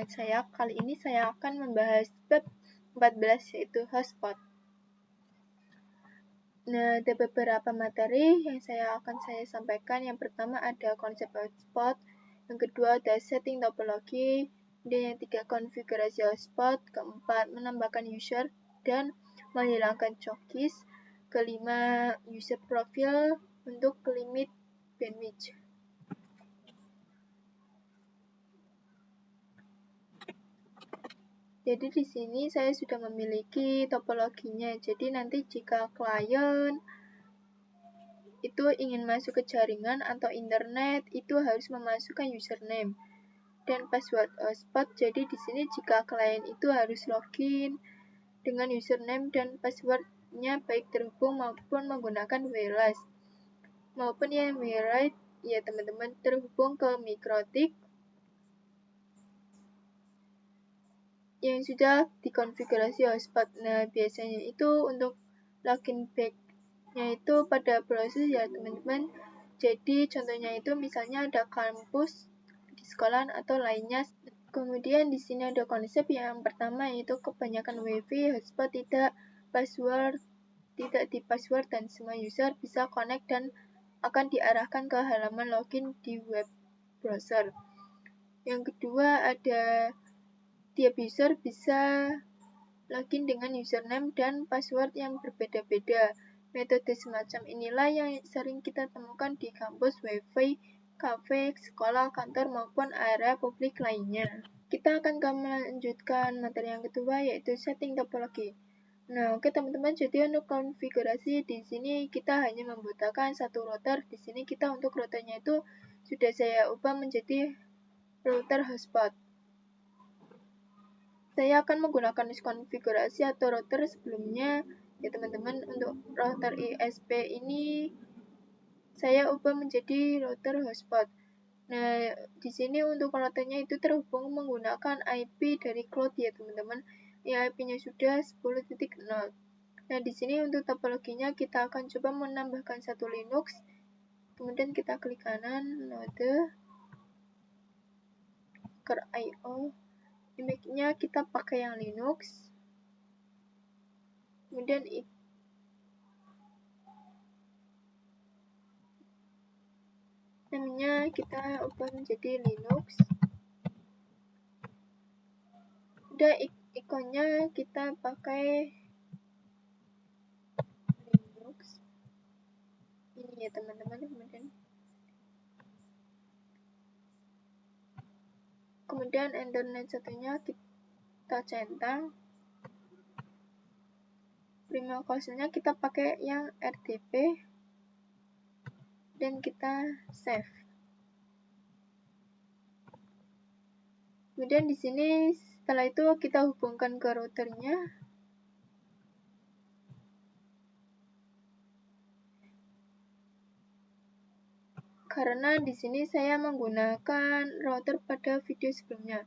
dengan saya. Kali ini saya akan membahas bab 14 yaitu hotspot. Nah, ada beberapa materi yang akan saya sampaikan. Yang pertama ada konsep hotspot, yang kedua ada setting topologi, dan yang ketiga konfigurasi hotspot, keempat menambahkan user dan menghilangkan cookies, kelima user profile untuk limit bandwidth. Jadi di sini saya sudah memiliki topologinya. Jadi nanti jika klien itu ingin masuk ke jaringan atau internet, itu harus memasukkan username dan password hotspot. Jadi di sini jika klien itu harus login dengan username dan passwordnya baik terhubung maupun menggunakan wireless. Maupun yang wired, ya teman-teman terhubung ke mikrotik yang sudah dikonfigurasi hotspot. Nah, biasanya itu untuk login back-nya itu pada browser ya teman-teman. Jadi contohnya itu misalnya ada kampus di sekolah atau lainnya. Kemudian di sini ada konsep yang pertama yaitu kebanyakan WiFi hotspot tidak di password dan semua user bisa connect dan akan diarahkan ke halaman login di web browser. Yang kedua ada tiap user bisa login dengan username dan password yang berbeda-beda. Metode semacam inilah yang sering kita temukan di kampus, wifi, kafe, sekolah, kantor, maupun area publik lainnya. Kita akan melanjutkan materi yang kedua yaitu setting topologi. Nah, oke teman-teman, jadi untuk konfigurasi di sini kita hanya membutuhkan satu router. Di sini kita untuk routernya itu sudah saya ubah menjadi router hotspot. Saya akan menggunakan konfigurasi atau router sebelumnya ya teman-teman. Untuk router ISP ini saya ubah menjadi router hotspot. Nah, di sini untuk routernya itu terhubung menggunakan IP dari cloud ya teman-teman. Ini IP-nya sudah 10.0. Nah, di sini untuk topologinya kita akan coba menambahkan satu Linux. Kemudian kita klik kanan, node, ke IO. Image-nya kita pakai yang Linux. Kemudian namanya kita ubah menjadi Linux. Udah ikonnya kita pakai Linux. Ini ya teman-teman. Kemudian internet satunya kita centang. Prima costnya kita pakai yang RDP dan kita save. Kemudian di sini setelah itu kita hubungkan ke routernya. Karena di sini saya menggunakan router pada video sebelumnya.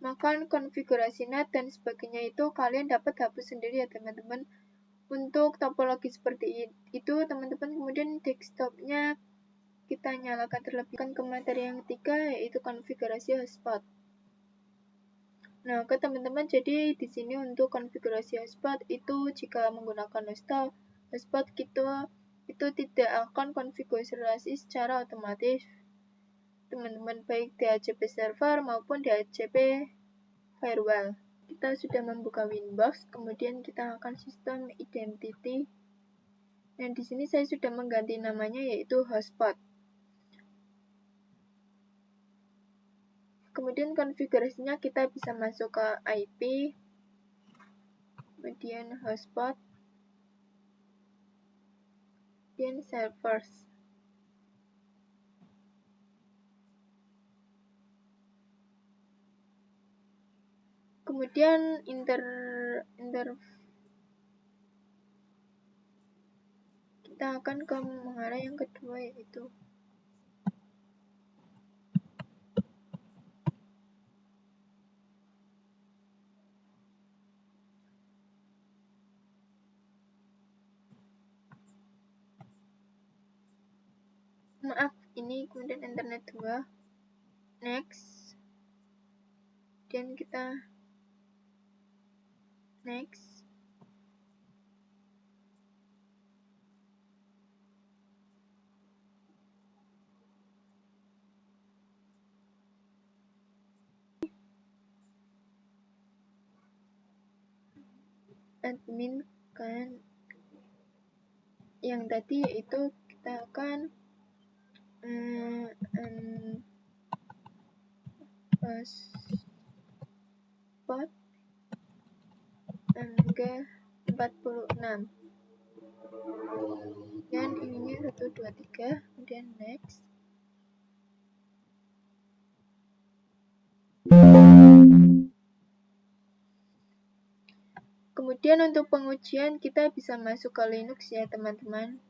Maka konfigurasi NAT dan sebagainya itu kalian dapat hapus sendiri ya teman-teman. Untuk topologi seperti itu teman-teman, kemudian desktopnya kita nyalakan terlebih dahulu. Ke materi yang ketiga yaitu konfigurasi hotspot. Nah, oke teman-teman, jadi di sini untuk konfigurasi hotspot itu jika menggunakan hotspot kita itu tidak akan konfigurasi secara otomatis teman-teman, baik DHCP server maupun DHCP firewall. Kita sudah membuka Winbox, kemudian kita akan sistem identity. Dan di sini saya sudah mengganti namanya yaitu hotspot. Kemudian konfigurasinya kita bisa masuk ke IP, kemudian hotspot, dan servers. Kemudian kita akan ke mengarah yang kedua yaitu maaf, ini kemudian internet 2. Next. kemudian kita next. Admin kan yang tadi, yaitu kita akan password angka 46 dan ininya 123, kemudian next. Kemudian untuk pengujian kita bisa masuk ke Linux ya teman-teman.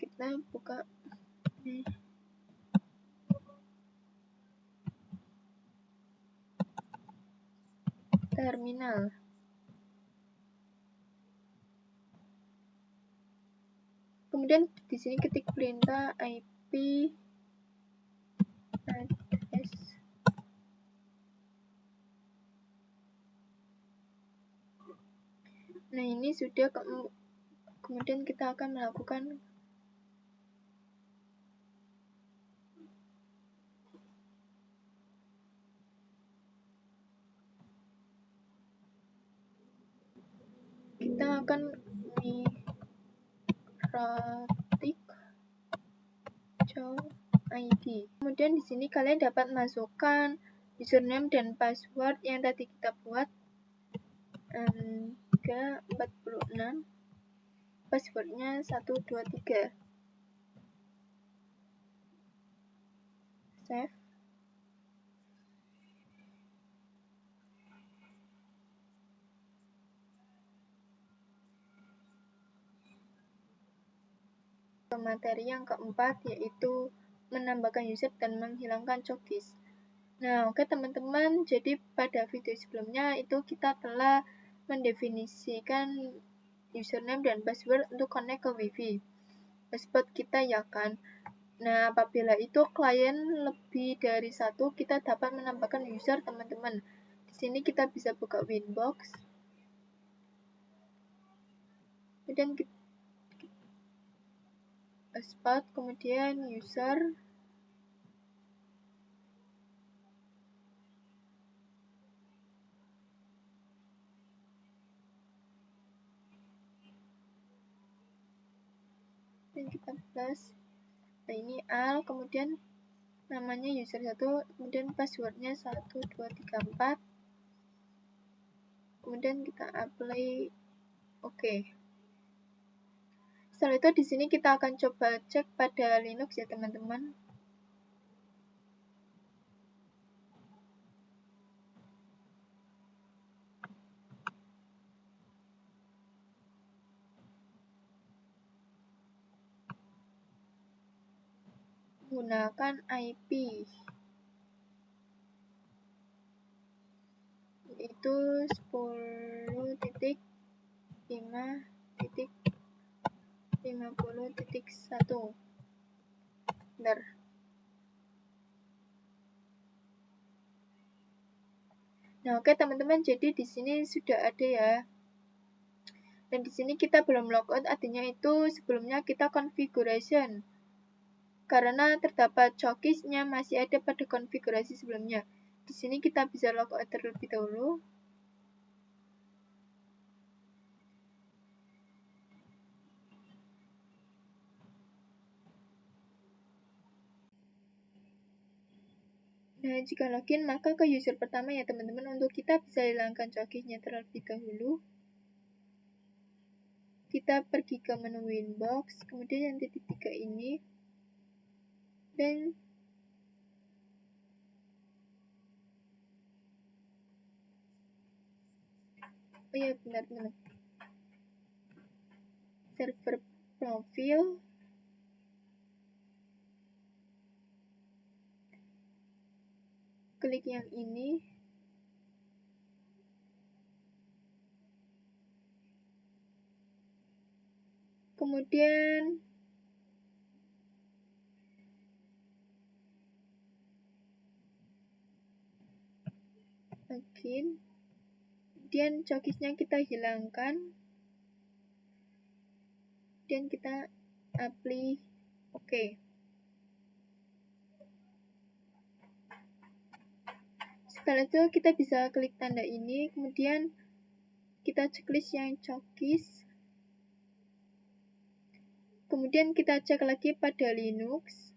Kita buka terminal. Kemudian di sini ketik perintah IP address. Nah, ini sudah kemudian kita akan melakukan migratik ID. Kemudian di sini kalian dapat masukkan username dan password yang tadi kita buat. 346, passwordnya 123. Save. Materi yang keempat, yaitu menambahkan user dan menghilangkan cookies. Nah, oke teman-teman, jadi pada video sebelumnya itu kita telah mendefinisikan username dan password untuk connect ke WiFi. Password kita ya kan. Nah, apabila itu klien lebih dari satu, kita dapat menambahkan user teman-teman. Di sini kita bisa buka Winbox. Kemudian kita password, kemudian user. Dan kita plus. Nah, ini al, kemudian namanya user 1, kemudian passwordnya 1234. Kemudian kita apply. Oke. Setelah itu di sini kita akan coba cek pada Linux ya teman-teman. Menggunakan IP yaitu 10.5.50.1. Bentar. Nah, oke teman-teman, jadi di sini sudah ada ya. Dan di sini kita belum logout, artinya itu sebelumnya kita configuration. Karena terdapat cookies-nya masih ada pada konfigurasi sebelumnya. Di sini kita bisa logout terlebih dahulu. Nah, jika login, maka ke user pertama ya teman-teman. Untuk kita bisa hilangkan cookies-nya terlebih dahulu. Kita pergi ke menu Winbox, kemudian yang titik 3 ini. Dan oh ya, benar-benar. Server profil. Klik yang ini. Kemudian login. Kemudian cookiesnya kita hilangkan. Kemudian kita apply OK. Setelah itu kita bisa klik tanda ini, kemudian kita checklist yang cookies. Kemudian kita cek lagi pada Linux.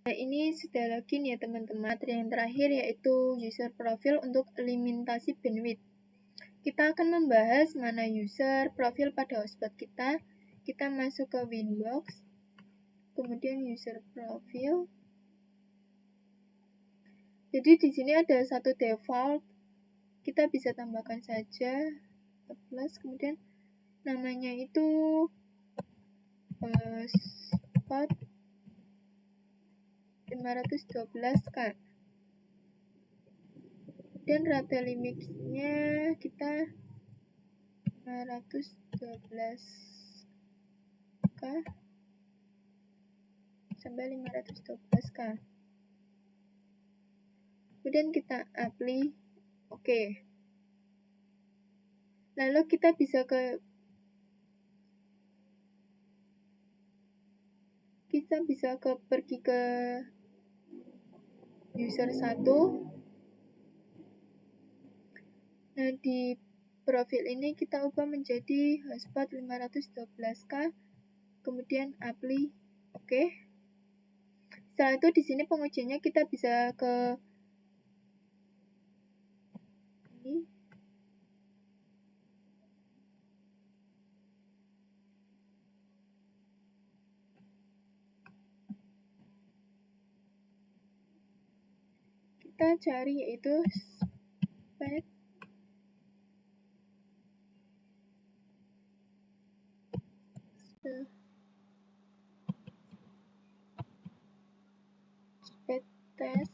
Nah, ini sudah login ya teman-teman. Materi yang terakhir yaitu user profile untuk limitasi bandwidth. Kita akan membahas mana user profile pada hotspot kita. Kita masuk ke Winbox, kemudian user profile. Jadi di sini ada satu default. Kita bisa tambahkan saja plus, kemudian namanya itu spot 512K. Dan rate limitnya kita 512K sampai 512K. Kemudian kita apply OK. Lalu kita bisa pergi ke user 1. Nah, di profil ini kita ubah menjadi hotspot 512K, kemudian apply OK. Setelah itu di sini pengujiannya kita bisa ke ini. Kita cari yaitu spec test